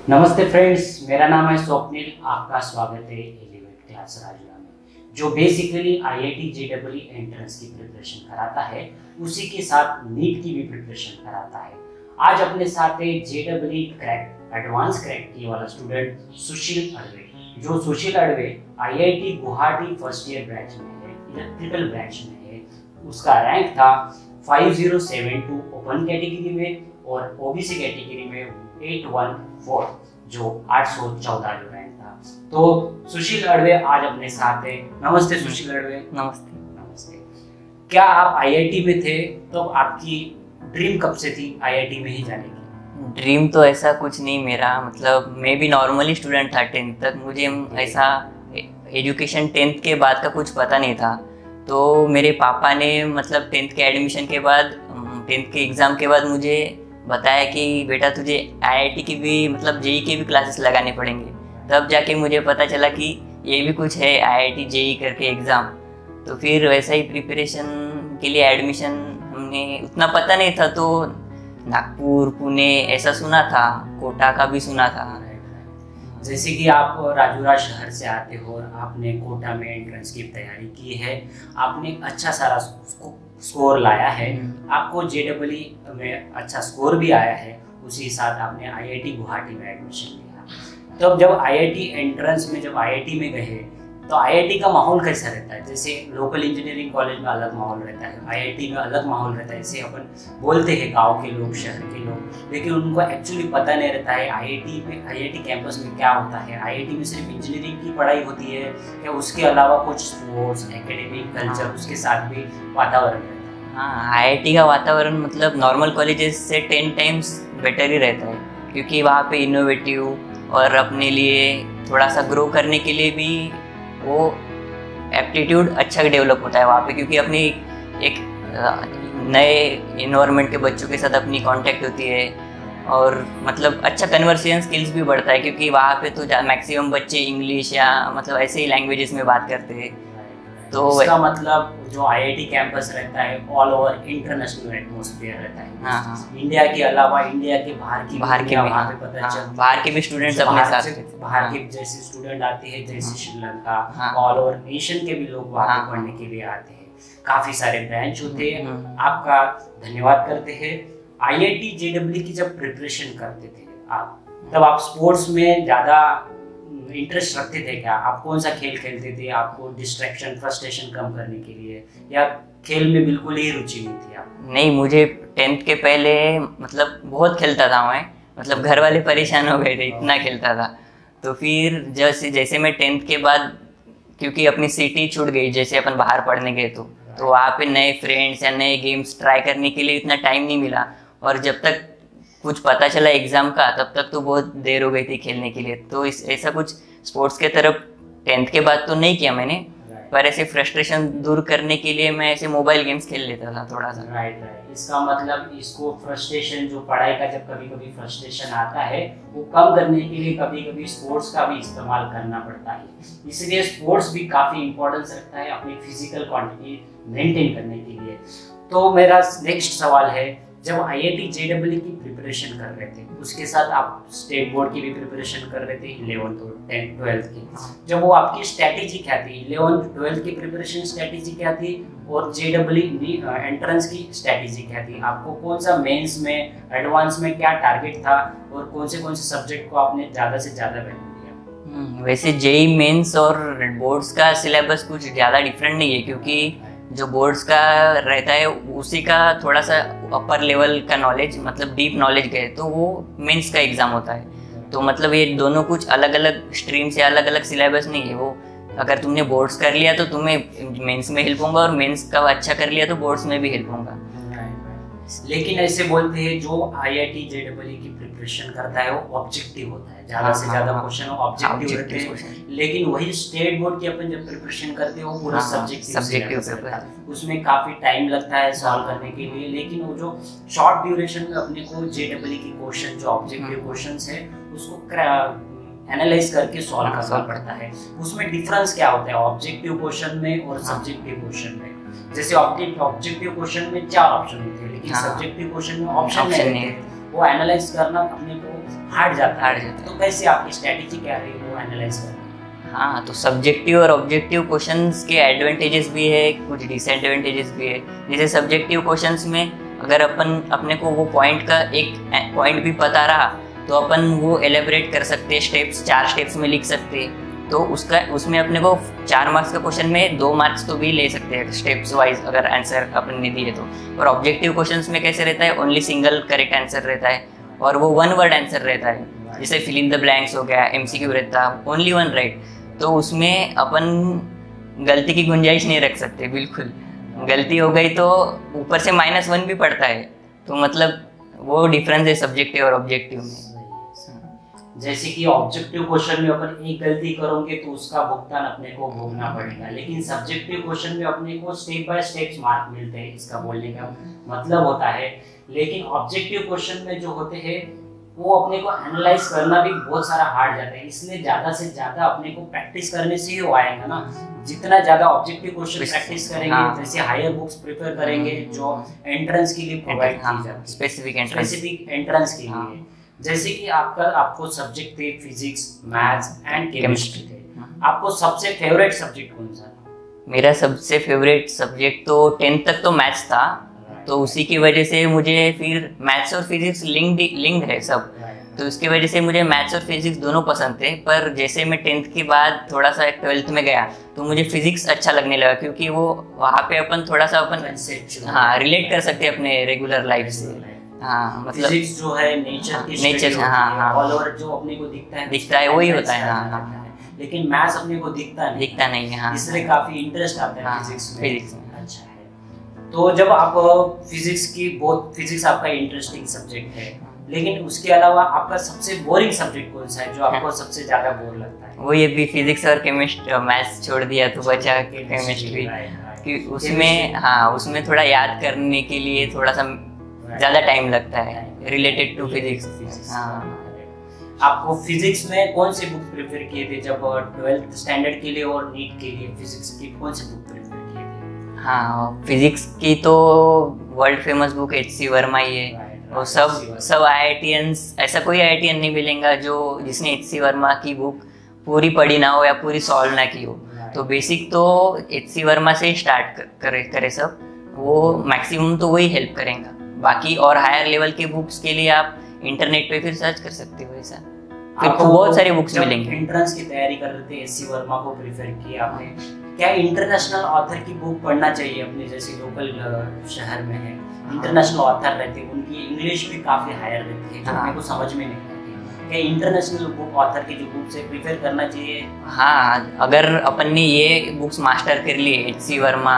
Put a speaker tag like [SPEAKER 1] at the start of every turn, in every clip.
[SPEAKER 1] नमस्ते फ्रेंड्स, मेरा नाम है स्वप्निल। आपका स्वागत है एलिवेट क्लास राजूला में, जो बेसिकली आईआईटी जेईई एंट्रेंस की प्रिपरेशन कराता है, उसी के साथ नीट की भी प्रिपरेशन कराता है। आज अपने साथ है जेईई क्रैक एडवांस क्रैक की वाला स्टूडेंट सुशील अड़वे। जो Sushil Adwe IIT Guwahati first year batch में है, इलेक्ट्रिकल ब्रांच में है। उसका रैंक था 5072 ओपन कैटेगरी में और ओबीसी कैटेगरी में 814, जो 814 जो रैंक था। तो सुशील अड़वे आज अपने साथ है। नमस्ते सुशील अड़वे।
[SPEAKER 2] नमस्ते।
[SPEAKER 1] नमस्ते। क्या आप आईआईटी में थे तो आपकी ड्रीम कब से थी आईआईटी में ही जाने की?
[SPEAKER 2] ड्रीम तो ऐसा कुछ नहीं मेरा, मतलब मैं भी नॉर्मली स्टूडेंट था 10th तक। मुझे ऐसा एजुकेशन 10th के बाद का कुछ पता नहीं था। तो मेरे पापा ने मतलब 10th के एडमिशन के बाद, 10th के एग्ज़ाम के बाद मुझे बताया कि बेटा तुझे आईआईटी की भी मतलब जेईई की भी क्लासेस लगाने पड़ेंगे। तब जाके मुझे पता चला कि ये भी कुछ है आईआईटी जेईई करके एग्ज़ाम। तो फिर वैसा ही प्रिपरेशन के लिए एडमिशन, हमने उतना पता नहीं था तो नागपुर, पुणे ऐसा सुना था, कोटा का भी सुना था।
[SPEAKER 1] जैसे कि आप राजूरा शहर से आते हो और आपने कोटा में एंट्रेंस की तैयारी की है, आपने अच्छा सारा स्कोर लाया है, आपको जेईई में अच्छा स्कोर भी आया है, उसी साथ आपने आईआईटी गुवाहाटी में एडमिशन लिया। तो जब आईआईटी एंट्रेंस में जब आईआईटी में गए तो आईआईटी का माहौल कैसा रहता है? जैसे लोकल इंजीनियरिंग कॉलेज में अलग माहौल रहता है, आईआईटी में अलग माहौल रहता है। जैसे अपन बोलते हैं गांव के लोग, शहर के लोग, लेकिन उनको एक्चुअली पता नहीं रहता है आईआईटी में, आईआईटी कैंपस में क्या होता है। आईआईटी में सिर्फ इंजीनियरिंग की पढ़ाई होती है या उसके अलावा कुछ स्पोर्ट्स, एकेडमिक, कल्चर, उसके साथ भी वातावरण रहता है?
[SPEAKER 2] हाँ, आईआईटी का वातावरण मतलब नॉर्मल कॉलेजेस से 10 टाइम्स बेटर ही रहता है, क्योंकि वहाँ पे इनोवेटिव और अपने लिए थोड़ा सा ग्रो करने के लिए भी वो एप्टीट्यूड अच्छा डेवलप होता है वहाँ पे, क्योंकि अपनी एक नए इन्वायरमेंट के बच्चों के साथ अपनी कांटेक्ट होती है और मतलब अच्छा कन्वर्सेशन स्किल्स भी बढ़ता है, क्योंकि वहाँ पे तो मैक्सिमम बच्चे इंग्लिश या मतलब ऐसे ही लैंग्वेजेस में बात करते हैं।
[SPEAKER 1] तो इसका मतलब जो आईआईटी कैंपस रहता है ऑल ओवर इंटरनेशनल एटमॉस्फेयर रहता है।
[SPEAKER 2] हाँ,
[SPEAKER 1] इंडिया के अलावा इंडिया के बाहर के भी
[SPEAKER 2] वहाँ पे पता चलता, बाहर के भी स्टूडेंट्स अपने साथ,
[SPEAKER 1] बाहर के जैसे स्टूडेंट आते हैं, जैसे श्रीलंका, ऑल ओवर नेशन के भी लोग वहाँ पे पढ़ने के लिए आते हैं। काफी सारे ब्रांच होते हैं। आपका धन्यवाद करते हैं। आईआईटी जेईई की जब प्रिपरेशन करते थे आप, तब आप स्पोर्ट्स में ज्यादा इंटरेस्ट रखते थे क्या? आप कौन सा खेल खेलते थे? आपको डिस्ट्रैक्शन, फ्रस्ट्रेशन कम करने के लिए, या खेल में बिल्कुल ही रुचि नहीं थी आप?
[SPEAKER 2] नहीं, मुझे 10th के पहले मतलब बहुत खेलता था मैं, मतलब घर वाले परेशान हो गए थे, इतना खेलता था। तो फिर जैसे मैं 10th के बाद, क्योंकि अपनी सिटी छूट गई, जैसे अपन बाहर पढ़ने गए तो वहाँ पे नए फ्रेंड्स या नए गेम्स ट्राई करने के लिए इतना टाइम नहीं मिला। और जब तक कुछ पता चला एग्ज़ाम का, तब तक तो बहुत देर हो गई थी खेलने के लिए। तो ऐसा कुछ स्पोर्ट्स के तरफ 10th के बाद तो नहीं किया मैंने, पर ऐसे फ्रस्ट्रेशन दूर करने के लिए मैं ऐसे मोबाइल गेम्स खेल लेता था थोड़ा सा।
[SPEAKER 1] राइट। इसका मतलब इसको फ्रस्ट्रेशन, जो पढ़ाई का जब कभी कभी फ्रस्ट्रेशन आता है, वो कम करने के लिए कभी कभी स्पोर्ट्स का भी इस्तेमाल करना पड़ता है। इसलिए स्पोर्ट्स भी काफ़ी इंपॉर्टेंस रखता है अपनी फिजिकल क्वांटिटी मेंटेन करने के लिए। तो मेरा नेक्स्ट सवाल है, जब आईआईटी जेईई की प्रिपरेशन कर रहे थे, उसके साथ आप स्टेट बोर्ड की भी प्रिपरेशन कर रहे थे, 11th और 12th की, जब वो आपकी स्ट्रैटेजी क्या थी? 11th 12th की प्रिपरेशन स्ट्रैटेजी क्या थी और जेईई एंट्रेंस की स्ट्रैटेजी क्या थी? आपको कौन सा मेंस में, एडवांस में क्या टारगेट था और कौन से सब्जेक्ट को आपने ज़्यादा से ज़्यादा वैल्यू दिया?
[SPEAKER 2] वैसे जेईई मेंस और बोर्ड्स का सिलेबस कुछ ज़्यादा डिफरेंट नहीं है, क्योंकि जो बोर्ड्स का रहता है उसी का थोड़ा सा अपर लेवल का नॉलेज, मतलब डीप नॉलेज गए, तो वो मेंस का एग्ज़ाम होता है। तो मतलब ये दोनों कुछ अलग अलग स्ट्रीम से अलग अलग सिलेबस नहीं है। वो अगर तुमने बोर्ड्स कर लिया तो तुम्हें मेंस में हेल्प होगा, और मेंस का अच्छा कर लिया तो बोर्ड्स में भी हेल्प होगा।
[SPEAKER 1] लेकिन ऐसे बोलते हैं जो आईआईटी जेईई की प्रिपरेशन करता है वो ऑब्जेक्टिव होता है, ज्यादा से ज्यादा क्वेश्चन ऑब्जेक्टिव रहते हैं। लेकिन वही स्टेट बोर्ड की अपन जब प्रिपरेशन करते हैं वो पूरा सब्जेक्टिव रहता है, उसमें काफी टाइम लगता है सॉल्व करने के लिए। लेकिन वो जो शॉर्ट ड्यूरेशन में अपने को जेईई की क्वेश्चन, जो ऑब्जेक्टिव क्वेश्चंस है, उसको एनालाइज करके सॉल्व करना पड़ता है। उसमें डिफरेंस क्या होता है ऑब्जेक्टिव क्वेश्चन में और सब्जेक्टिव क्वेश्चन में? जैसे ऑब्जेक्टिव क्वेश्चन में 4 ऑप्शन होते हैं, लेकिन सब्जेक्टिव क्वेश्चन में ऑप्शन नहीं रहते। वो एनालाइज करना अपने को हार्ड जाता है। तो कैसे आपकी स्ट्रेटेजी क्या रही वो एनालाइज करना?
[SPEAKER 2] हाँ, तो सब्जेक्टिव और ऑब्जेक्टिव क्वेश्चंस के एडवांटेजेस भी है, कुछ डिसएडवांटेजेस भी है। जैसे सब्जेक्टिव क्वेश्चंस में अगर अपने को वो पॉइंट का एक पॉइंट भी पता रहा तो अपन वो एलेबरेट कर सकते हैं, स्टेप्स 4 स्टेप्स में लिख सकते हैं। तो उसमें अपने को 4 मार्क्स का क्वेश्चन में 2 मार्क्स तो भी ले सकते हैं स्टेप्स वाइज अगर आंसर अपन ने दिए तो। और ऑब्जेक्टिव क्वेश्चंस में कैसे रहता है, ओनली सिंगल करेक्ट आंसर रहता है और वो 1 वर्ड आंसर रहता है। जैसे फिल इन द ब्लैंक्स हो गया, MCQ रहता है, ओनली 1 राइट। तो उसमें अपन गलती की गुंजाइश नहीं रख सकते, बिल्कुल गलती हो गई तो ऊपर से -1 भी पड़ता है। तो मतलब वो डिफरेंस है सब्जेक्टिव और ऑब्जेक्टिव में।
[SPEAKER 1] जैसे कि ऑब्जेक्टिव क्वेश्चन में अपन एक गलती करोगे तो उसका भुगतान अपने को भोगना पड़ेगा, लेकिन सब्जेक्टिव क्वेश्चन में अपने को स्टेप बाय स्टेप मार्क मिलते हैं, इसका बोलने का मतलब होता है। लेकिन ऑब्जेक्टिव क्वेश्चन में जो होते हैं वो अपने को एनालाइज करना भी बहुत सारा हार्ड जाता है, इसलिए ज़्यादा से ज़्यादा अपने को प्रैक्टिस करने से ही वो आएगा ना। जितना ज़्यादा ऑब्जेक्टिव क्वेश्चन प्रैक्टिस करेंगे, जैसे हायर बुक्स प्रिपेयर करेंगे जो एंट्रेंस के लिए प्रोवाइड की जाती है,
[SPEAKER 2] स्पेसिफिक एंट्रेंस के लिए।
[SPEAKER 1] जैसे कि आपको सब्जेक्ट थे फिजिक्स, मैथ्स एंड केमिस्ट्री थे, आपको सबसे फेवरेट सब्जेक्ट कौन सा था?
[SPEAKER 2] मेरा सबसे फेवरेट सब्जेक्ट तो 10th तक तो मैथ्स था, तो उसी की वजह से मुझे फिर मैथ्स और फिजिक्स लिंक्ड है सब, तो उसकी वजह से मुझे मैथ्स और फिजिक्स दोनों पसंद थे। पर जैसे मैं 10th के बाद थोड़ा सा 12th में गया तो मुझे फिजिक्स अच्छा लगने लगा, क्योंकि वो वहाँ पे अपन थोड़ा सा रिलेट कर सकते हैं अपने रेगुलर लाइफ से। हाँ, मतलब
[SPEAKER 1] फिजिक्स जो है नेचर ऑल ओवर जो अपने को दिखता है वही होता है। हाँ, लेकिन मैथ्स अपने को दिखता नहीं है। हाँ, इसलिए काफी इंटरेस्ट आता है फिजिक्स में। अच्छा है। तो जब आप फिजिक्स आपका इंटरेस्टिंग सब्जेक्ट है, लेकिन उसके अलावा आपका सबसे बोरिंग सब्जेक्ट कौन सा है जो आपको सबसे ज्यादा बोर लगता है?
[SPEAKER 2] वो ये भी फिजिक्स और केमिस्ट्री, मैथ्स छोड़ दिया तो बचा केमिस्ट्री। कि उसमें थोड़ा याद करने के लिए थोड़ा सा ज़्यादा टाइम लगता है रिलेटेड टू फिजिक्स।
[SPEAKER 1] आपको फिजिक्स में कौन से बुक प्रेफर किए थे जब 12th स्टैंडर्ड के लिए और नीट के लिए? फिजिक्स की कौन से बुक प्रेफर किए थे?
[SPEAKER 2] हाँ, फिजिक्स की तो world famous book HC Verma ही है। और सब IITians, ऐसा कोई IITian नहीं मिलेगा जिसने HC वर्मा की बुक पूरी पढ़ी ना हो या पूरी सॉल्व ना की हो। तो बेसिक तो HC वर्मा से स्टार्ट करे सब, वो मैक्सिमम तो वही हेल्प करेगा। बाकी और हायर लेवल के बुक्स के लिए आप इंटरनेट पे फिर सर्च कर सकते हो, ऐसा फिर बहुत सारी बुक्स मिलेंगे।
[SPEAKER 1] एंट्रेंस की तैयारी कर रहे थे, HC वर्मा को प्रेफर किया आपने, क्या इंटरनेशनल ऑथर की बुक पढ़ना चाहिए अपने जैसे लोकल शहर में है? इंटरनेशनल ऑथर रहते हैं, उनकी इंग्लिश भी काफी हायर रहती है जो अपने को समझ में नहीं आती। क्या इंटरनेशनल बुक ऑथर की जो बुक्स है प्रेफर करना चाहिए?
[SPEAKER 2] हाँ, अगर अपन ने ये बुक्स मास्टर कर लिए, HC वर्मा,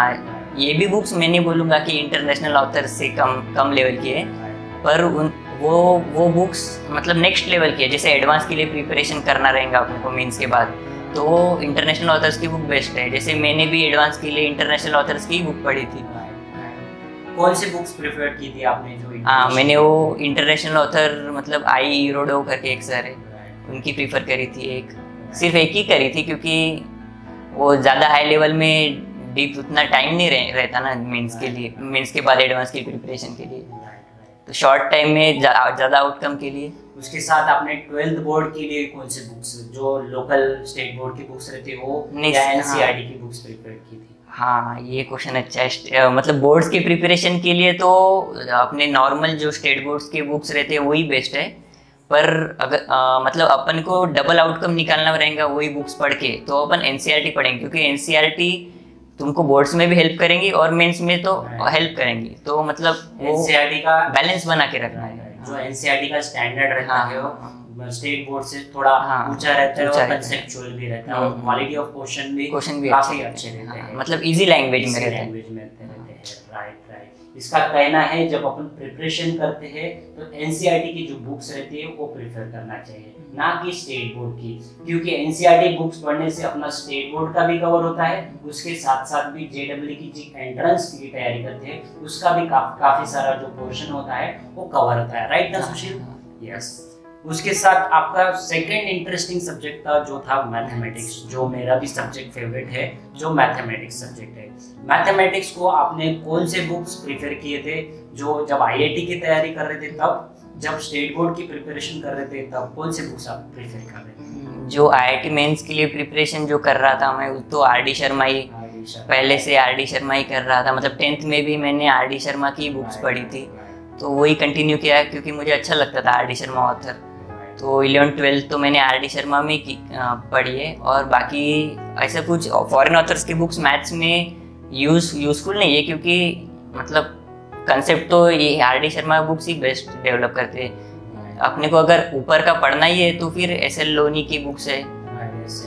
[SPEAKER 2] ये भी बुक्स मैं नहीं बोलूँगा कि इंटरनेशनल ऑथर से कम लेवल की है, पर वो बुक्स मतलब नेक्स्ट लेवल की है। जैसे एडवांस के लिए प्रिपरेशन करना रहेगा अपने को मेंस के बाद, तो वो इंटरनेशनल ऑथर्स की बुक बेस्ट है। जैसे मैंने भी एडवांस के लिए इंटरनेशनल ऑथर्स की बुक पढ़ी थी।
[SPEAKER 1] कौन सी बुक्स प्रेफर की थी आपने?
[SPEAKER 2] मैंने वो इंटरनेशनल ऑथर मतलब आई रोडो करके एक सर है, उनकी प्रीफर करी थी। सिर्फ एक ही करी थी, क्योंकि वो ज़्यादा हाई लेवल में डीप उतना टाइम नहीं रहता ना मेंस के बाद एडवांस की प्रिपरेशन के लिए, तो शॉर्ट टाइम में ज़्यादा आउटकम के लिए।
[SPEAKER 1] उसके साथ आपने 12th बोर्ड के लिए कौन से बुक्स, जो लोकल स्टेट बोर्ड की बुक्स रहती है वो या NCERT की बुक्स प्रिपेयर की थी?
[SPEAKER 2] हाँ, ये क्वेश्चन अच्छा है। मतलब बोर्ड्स के प्रिपरेशन के लिए तो अपने नॉर्मल जो स्टेट बोर्ड्स के बुक्स रहते हैं वही बेस्ट है, पर अगर मतलब अपन को डबल आउटकम निकालना रहेगा वही बुक्स पढ़ के, तो अपन NCERT पढ़ेंगे, क्योंकि NCERT तुमको बोर्ड्स में भी हेल्प करेंगी और मेंस में तो हेल्प करेंगी। तो मतलब
[SPEAKER 1] NCERT का
[SPEAKER 2] बैलेंस बना के रखना है।
[SPEAKER 1] जो NCERT का स्टैंडर्ड रहता है वो स्टेट बोर्ड से थोड़ा ऊंचा रहता है और कंसेप्चुअल भी रहता है और क्वालिटी ऑफ क्वेश्चन भी काफी अच्छे रहते हैं,
[SPEAKER 2] मतलब इजी लैंग्वेज में रहते
[SPEAKER 1] हैं। राइट। इसका कहना है जब अपन प्रिपरेशन करते हैं तो NCERT की जो बुक्स रहती है वो प्रेफर करना चाहिए, ना कि स्टेट बोर्ड की, क्योंकि NCERT बुक्स पढ़ने से अपना स्टेट बोर्ड का भी कवर होता है, उसके साथ साथ भी JEE की जो एंट्रेंस की तैयारी करते हैं उसका भी काफी सारा जो पोर्शन होता है वो कवर होता है। राइट ना सुशील? यस। उसके साथ आपका सेकंड इंटरेस्टिंग सब्जेक्ट था जो था मैथमेटिक्स, जो मेरा भी सब्जेक्ट फेवरेट है, जो मैथमेटिक्स सब्जेक्ट है। मैथमेटिक्स को आपने कौन से बुक्स प्रेफर किए थे जो जब IIT की तैयारी कर रहे थे तब, जब स्टेट बोर्ड की प्रिपरेशन कर रहे थे तब कौन से बुक्स आप प्रेफर कर रहे थे?
[SPEAKER 2] जो IIT मेंस के लिए प्रिपरेशन जो कर रहा था मैं, तो RD शर्मा ही, पहले से RD शर्मा ही कर रहा था। मतलब 10th में भी मैंने RD शर्मा की बुक्स पढ़ी थी, तो वही कंटिन्यू किया क्योंकि मुझे अच्छा लगता था RD शर्मा ऑथर। तो 11th-12th तो मैंने RD शर्मा में पढ़ी है, और बाकी ऐसा कुछ फॉरेन ऑथर्स की बुक्स मैथ्स में यूजफुल नहीं है, क्योंकि मतलब कंसेप्ट तो ये RD शर्मा बुक्स ही बेस्ट डेवलप करते हैं। अपने को अगर ऊपर का पढ़ना ही है तो फिर SL लोनी की बुक्स है,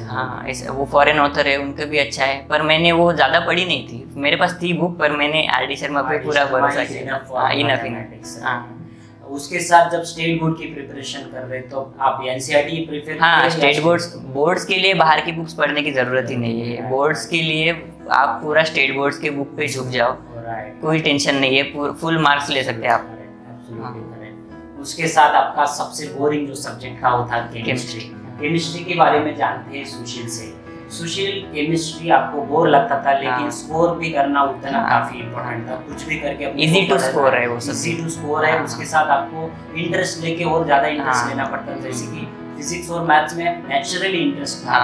[SPEAKER 2] हाँ वो फॉरेन ऑथर है, उनका भी अच्छा है, पर मैंने वो ज़्यादा पढ़ी नहीं थी। मेरे पास थी बुक, पर मैंने RD शर्मा पे पूरा भरोसा किया। इनफ।
[SPEAKER 1] उसके साथ जब स्टेट बोर्ड की प्रिपरेशन कर रहे तो आप NCERT प्रेफर?
[SPEAKER 2] हाँ, स्टेट बोर्ड्स के लिए बाहर की बुक्स पढ़ने की ज़रूरत ही नहीं है। बोर्ड्स के लिए आप पूरा स्टेट बोर्ड्स के बुक पे झुक जाओ, कोई टेंशन नहीं है, फुल मार्क्स ले सकते हैं आप।
[SPEAKER 1] उसके साथ आपका सबसे बोरिंग जो सब्जेक्ट था वो था केमिस्ट्री। केमिस्ट्री के बारे में जानते हैं सुशील से। सुशील, केमिस्ट्री आपको बोर लगता था, लेकिन स्कोर भी करना उतना काफी इम्पोर्टेंट था। कुछ भी करके
[SPEAKER 2] इजी टू स्कोर है वो,
[SPEAKER 1] इजी टू स्कोर है। उसके साथ आपको इंटरेस्ट लेके और ज्यादा इंटरेस्ट लेना पड़ता था। जैसे कि फिजिक्स और मैथ्स में नेचुरली इंटरेस्ट था,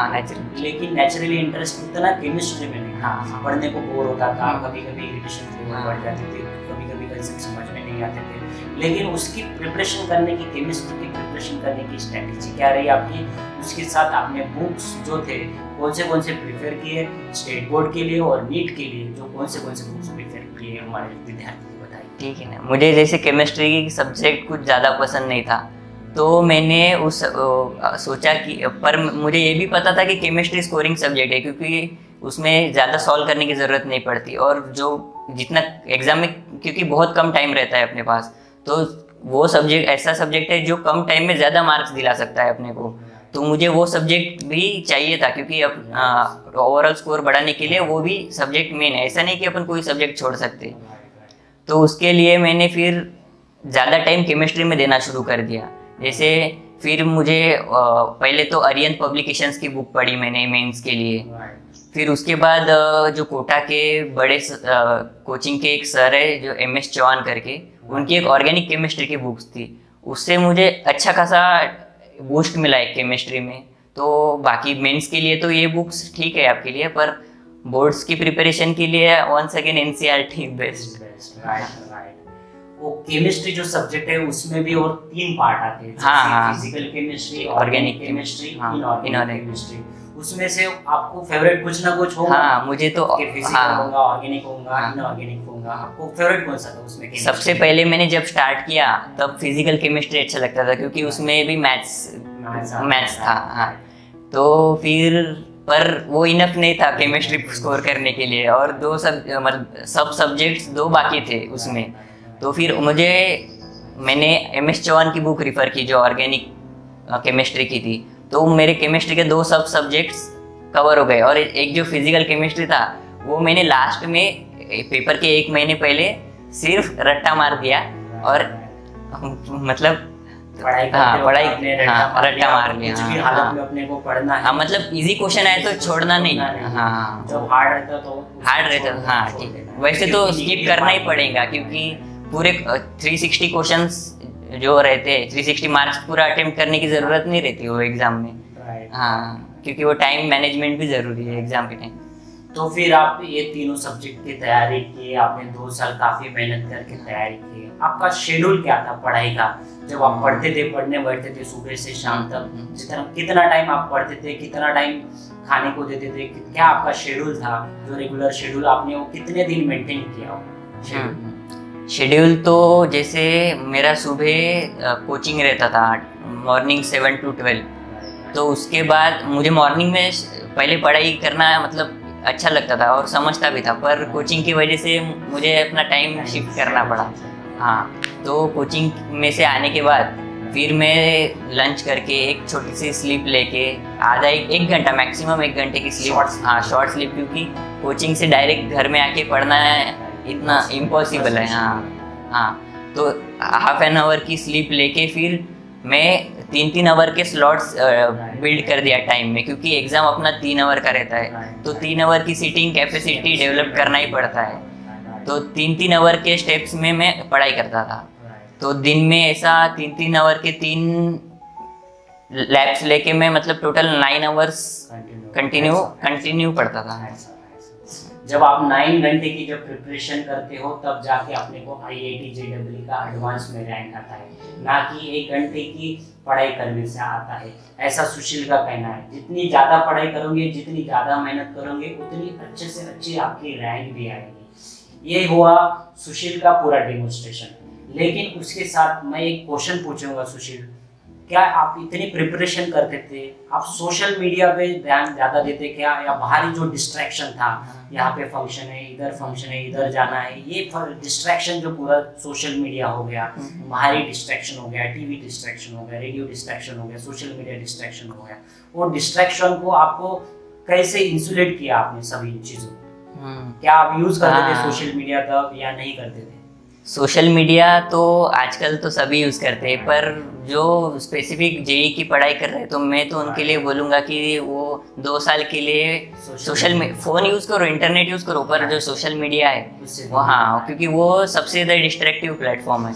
[SPEAKER 1] लेकिन नेचुरली इंटरेस्ट उतना केमिस्ट्री में नहीं था। पढ़ने को बोर होता था, कभी कभी इरिटेशन बढ़ जाती थी, कभी कभी कंसेप्ट समझ में नहीं आते थे। लेकिन उसकी प्रिपरेशन करने की, केमिस्ट्री की प्रिपरेशन करने की स्ट्रेटेजी क्या रही आपकी? उसके साथ आपने बुक्स जो थे कौन से प्रेफर किए स्टेट बोर्ड के लिए और नीट के लिए, जो कौन से बुक्स प्रेफर किए हमारे विद्यार्थी को बताइए।
[SPEAKER 2] ठीक है ना, मुझे जैसे केमिस्ट्री की सब्जेक्ट कुछ ज़्यादा पसंद नहीं था, तो मैंने सोचा कि, पर मुझे ये भी पता था कि केमिस्ट्री स्कोरिंग सब्जेक्ट है, क्योंकि उसमें ज़्यादा सॉल्व करने की ज़रूरत नहीं पड़ती, और जो जितना एग्ज़ाम में, क्योंकि बहुत कम टाइम रहता है अपने पास, तो वो सब्जेक्ट ऐसा सब्जेक्ट है जो कम टाइम में ज़्यादा मार्क्स दिला सकता है अपने को। तो मुझे वो सब्जेक्ट भी चाहिए था, क्योंकि अब ओवरऑल स्कोर बढ़ाने के लिए वो भी सब्जेक्ट मेन है। ऐसा नहीं कि अपन कोई सब्जेक्ट छोड़ सकते। तो उसके लिए मैंने फिर ज़्यादा टाइम केमिस्ट्री में देना शुरू कर दिया। जैसे फिर मुझे पहले तो अरिहंत पब्लिकेशंस की बुक पढ़ी मैंने मेंस के लिए। फिर उसके बाद जो कोटा के बड़े कोचिंग के एक सर है जो MS चौहान करके, उनकी एक ऑर्गेनिक केमिस्ट्री की बुक्स थी, उससे मुझे अच्छा खासा बूस्ट मिला है केमिस्ट्री में। तो बाकी मेंस के लिए तो ये बुक्स ठीक है आपके लिए, पर बोर्ड्स की प्रिपरेशन के लिए once again NCERT best.
[SPEAKER 1] Right. वो केमिस्ट्री जो सब्जेक्ट है उसमें भी और 3 पार्ट आते हैं, physical chemistry, organic chemistry, inorganic chemistry. उसमें से आपको फेवरेट कुछ ना कुछ होगा?
[SPEAKER 2] हाँ, मुझे तो
[SPEAKER 1] फिजिकल होगा, ऑर्गेनिक होगा, इनऑर्गेनिक होगा। आपको फेवरेट कौन सा था उसमें?
[SPEAKER 2] सबसे पहले मैंने जब स्टार्ट किया तब फिजिकल केमिस्ट्री अच्छा लगता था, क्योंकि उसमें भी मैथ्स था। हाँ, तो फिर पर वो इनफ नहीं था केमिस्ट्री स्कोर करने के लिए, और सब सब्जेक्ट्स 2 बाकी थे उसमें। तो फिर मैंने MS चौहान की बुक रिफ़र की जो ऑर्गेनिक केमिस्ट्री की थी, तो मेरे केमिस्ट्री के 2 सब सब्जेक्ट्स कवर हो गए। और एक जो फिजिकल केमिस्ट्री था वो मैंने लास्ट में पेपर के 1 महीने पहले सिर्फ रट्टा मार दिया, और मतलब रट्टा मार लिया।
[SPEAKER 1] अपने को पढ़ना है।
[SPEAKER 2] हाँ, मतलब इजी क्वेश्चन आए तो छोड़ना नहीं। हाँ,
[SPEAKER 1] जब हार्ड रहता तो
[SPEAKER 2] हाँ ठीक। वैसे तो स्किप करना ही पड़ेगा, क्योंकि पूरे 360 क्वेश्चंस जो रहते हैं, 360 मार्क्स पूरा अटेम्प्ट करने की ज़रूरत नहीं रहती वो एग्ज़ाम में। हाँ, क्योंकि वो टाइम मैनेजमेंट भी ज़रूरी है एग्ज़ाम के टाइम।
[SPEAKER 1] तो फिर आप ये तीनों सब्जेक्ट की तैयारी की, आपने 2 साल काफ़ी मेहनत करके तैयारी की। आपका शेड्यूल क्या था पढ़ाई का? जब आप पढ़ने बैठते थे सुबह से शाम तक, कितना टाइम आप पढ़ते थे, कितना टाइम खाने को देते थे, क्या आपका शेड्यूल था? जो रेगुलर शेड्यूल आपने वो कितने दिन मेंटेन किया?
[SPEAKER 2] शेड्यूल तो जैसे मेरा सुबह कोचिंग रहता था मॉर्निंग 7 to 12, तो उसके बाद मुझे मॉर्निंग में पहले पढ़ाई करना मतलब अच्छा लगता था और समझता भी था, पर कोचिंग की वजह से मुझे अपना टाइम शिफ्ट करना पड़ा। हाँ, तो कोचिंग में से आने के बाद फिर मैं लंच करके एक छोटी सी स्लीप लेके आधा 1 घंटा मैक्सिमम 1 घंटे की स्लीप, हाँ शॉर्ट स्लीप, क्योंकि कोचिंग से डायरेक्ट घर में आके पढ़ना इतना इम्पॉसिबल है। हाँ, तो हाफ एन आवर की स्लीप लेके फिर मैं 3-3 आवर के स्लॉट्स बिल्ड कर दिया टाइम में, क्योंकि एग्ज़ाम अपना 3 आवर का रहता है, तो 3 आवर की सीटिंग कैपेसिटी डेवलप करना ही पड़ता है। तो 3-3 आवर के स्टेप्स में मैं पढ़ाई करता था। तो दिन में ऐसा 3-3 आवर के 3 लैब्स लेके मैं मतलब टोटल 9 आवर्स कंटिन्यू पढ़ता था।
[SPEAKER 1] जब आप 9 घंटे की जब प्रिपरेशन करते हो तब जाके अपने को IIT JEE का एडवांस में रैंक आता है, ना कि 1 घंटे की पढ़ाई करने से आता है, ऐसा सुशील का कहना है। जितनी ज़्यादा पढ़ाई करोगे, जितनी ज़्यादा मेहनत करोगे, उतनी अच्छे से अच्छी आपकी रैंक भी आएगी। ये हुआ सुशील का पूरा डेमोन्स्ट्रेशन। लेकिन उसके साथ मैं एक क्वेश्चन पूछूंगा सुशील, क्या आप इतनी प्रिपरेशन करते थे, आप सोशल मीडिया पे ध्यान ज़्यादा देते क्या, या बाहरी जो डिस्ट्रैक्शन था, यहाँ पे फंक्शन है, इधर फंक्शन है, इधर जाना है, ये डिस्ट्रैक्शन जो पूरा सोशल मीडिया हो गया, बाहरी डिस्ट्रैक्शन हो गया, टीवी डिस्ट्रैक्शन हो गया, रेडियो डिस्ट्रैक्शन हो गया, सोशल मीडिया डिस्ट्रैक्शन हो गया, वो डिस्ट्रैक्शन को आपको कैसे इंसुलेट किया आपने सभी चीज़ों? क्या आप यूज़ करते थे सोशल मीडिया तब या नहीं करते थे?
[SPEAKER 2] सोशल मीडिया तो आजकल तो सभी यूज़ करते हैं, पर जो स्पेसिफिक जेई की पढ़ाई कर रहे हैं तो मैं तो उनके लिए बोलूँगा कि वो 2 साल के लिए फ़ोन यूज़ करो, इंटरनेट यूज़ करो, पर जो सोशल मीडिया है वो, हाँ, क्योंकि वो सबसे ज़्यादा डिस्ट्रैक्टिव प्लेटफॉर्म है।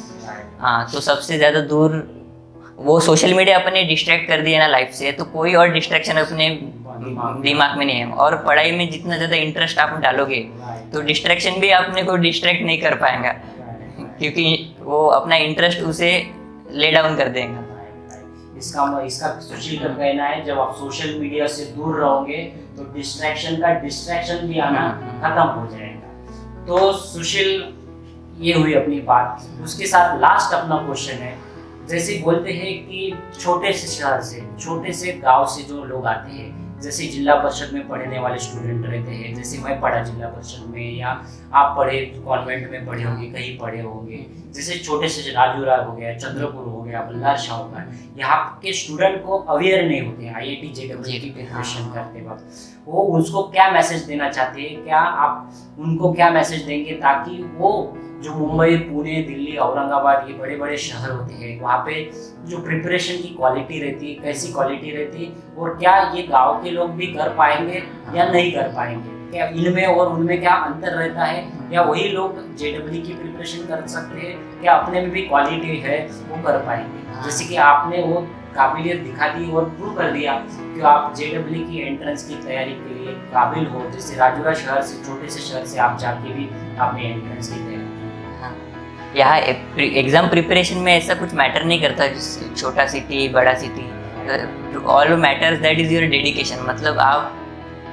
[SPEAKER 2] हाँ, तो सबसे ज़्यादा दूर वो सोशल मीडिया अपने डिस्ट्रैक्ट कर दिया ना लाइफ से, तो कोई और डिस्ट्रैक्शन अपने दिमाग में नहीं है। और पढ़ाई में जितना ज़्यादा इंटरेस्ट आप डालोगे तो डिस्ट्रैक्शन भी अपने को डिस्ट्रैक्ट नहीं कर पाएंगा, क्योंकि वो अपना इंटरेस्ट उसे ले डाउन कर देंगे।
[SPEAKER 1] इसका सुशील का कहना है, जब आप सोशल मीडिया से दूर रहोगे तो डिस्ट्रैक्शन भी आना खत्म हो जाएगा। तो सुशील, ये हुई अपनी बात। उसके साथ लास्ट अपना क्वेश्चन है, जैसे बोलते हैं कि छोटे से शहर से, छोटे से गांव से जो लोग आते हैं, जैसे जिला परिषद में पढ़ने वाले स्टूडेंट रहते हैं, जैसे मैं पढ़ा जिला परिषद में, या आप पढ़े कॉन्वेंट में पढ़े होंगे, कहीं पढ़े होंगे, जैसे छोटे से राजूरा हो गया, चंद्रपुर हो गया, बल्लार शाहूकार, यहाँ के स्टूडेंट को अवेयर नहीं होते हैं IIT JEE की प्रिपरेशन करते वक्त। वो उसको क्या मैसेज देना चाहते हैं, क्या आप उनको क्या मैसेज देंगे, ताकि वो जो मुंबई, पुणे, दिल्ली, औरंगाबाद, ये बड़े बड़े शहर होते हैं, वहाँ पे जो प्रिपरेशन की क्वालिटी रहती है, कैसी क्वालिटी रहती है, और क्या ये गांव के लोग भी कर पाएंगे या नहीं कर पाएंगे, क्या इनमें और उनमें क्या अंतर रहता है, या वही लोग JEE की प्रिपरेशन कर सकते हैं, क्या अपने में भी क्वालिटी है वो कर पाएंगे? जैसे कि आपने वो काबिलियत दिखा दी और प्रूव कर दिया कि आप JEE की एंट्रेंस की तैयारी के लिए काबिल हो। जैसे राजूरा शहर से, छोटे से शहर से आप जाके भी आपने एंट्रेंस की तैयारी।
[SPEAKER 2] यहाँ एग्ज़ाम प्रिपरेशन में ऐसा कुछ मैटर नहीं करता, छोटा सिटी बड़ा city, all matters that is your dedication. मतलब आप,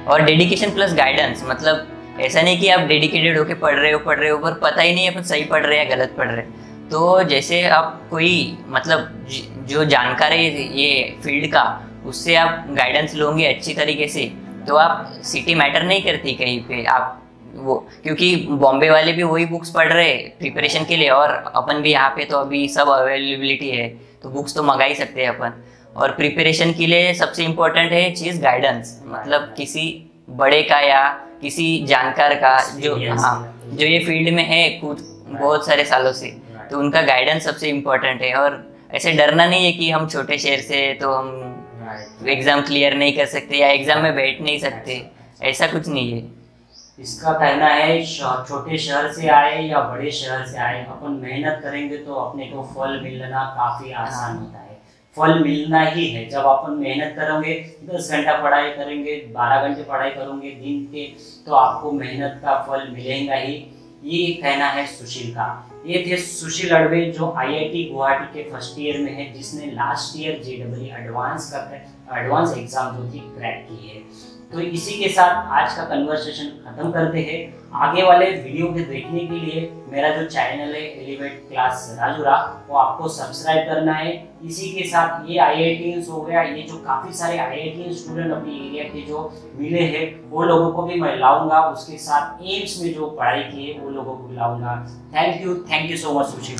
[SPEAKER 2] और डेडिकेशन प्लस गाइडेंस, मतलब ऐसा नहीं कि आप डेडिकेटेड होके पढ़ रहे हो पर पता ही नहीं अपन सही पढ़ रहे हैं या गलत पढ़ रहे हैं। तो जैसे आप कोई मतलब जो जानकार है ये फील्ड का, उससे आप गाइडेंस लोगे अच्छी तरीके से, तो आप सिटी मैटर नहीं करती कहीं पे आप वो, क्योंकि बॉम्बे वाले भी वही बुक्स पढ़ रहे हैं प्रिपरेशन के लिए, और अपन भी यहाँ पे तो अभी सब अवेलेबिलिटी है, तो बुक्स तो मंगा ही सकते हैं अपन। और प्रिपरेशन के लिए सबसे इम्पोर्टेंट है चीज़ गाइडेंस, मतलब किसी बड़े का या किसी जानकार का जो, हाँ, जो ये फील्ड में है कुछ बहुत सारे सालों से, तो उनका गाइडेंस सबसे इम्पोर्टेंट है। और ऐसे डरना नहीं है कि हम छोटे शहर से तो हम एग्ज़ाम क्लियर नहीं कर सकते या एग्ज़ाम में बैठ नहीं सकते, ऐसा कुछ नहीं है।
[SPEAKER 1] इसका कहना है छोटे शहर से आए या बड़े शहर से आए, अपन मेहनत करेंगे तो अपने को फल मिलना काफ़ी आसान होता है। फल मिलना ही है जब अपन मेहनत करेंगे, 10 घंटा पढ़ाई करेंगे, 12 घंटे पढ़ाई करेंगे दिन के, तो आपको मेहनत का फल मिलेगा ही। ये कहना है सुशील का। ये थे सुशील अड़वे, जो IIT गुवाहाटी के फर्स्ट ईयर में है, जिसने last year JEE advance exam जो थी क्रैक की है। तो इसी के साथ आज का कन्वर्सेशन खत्म करते हैं। आगे वाले वीडियो के देखने के लिए मेरा जो चैनल है एलिवेट क्लास राजूरा, वो आपको सब्सक्राइब करना है। इसी के साथ ये IITians हो गया, ये जो काफ़ी सारे IITian स्टूडेंट अपने एरिया के जो मिले हैं वो लोगों को भी मैं लाऊंगा, उसके साथ एम्स में जो पढ़ाई की है वो लोगों को भी लाऊंगा। Thank you so much Sushil.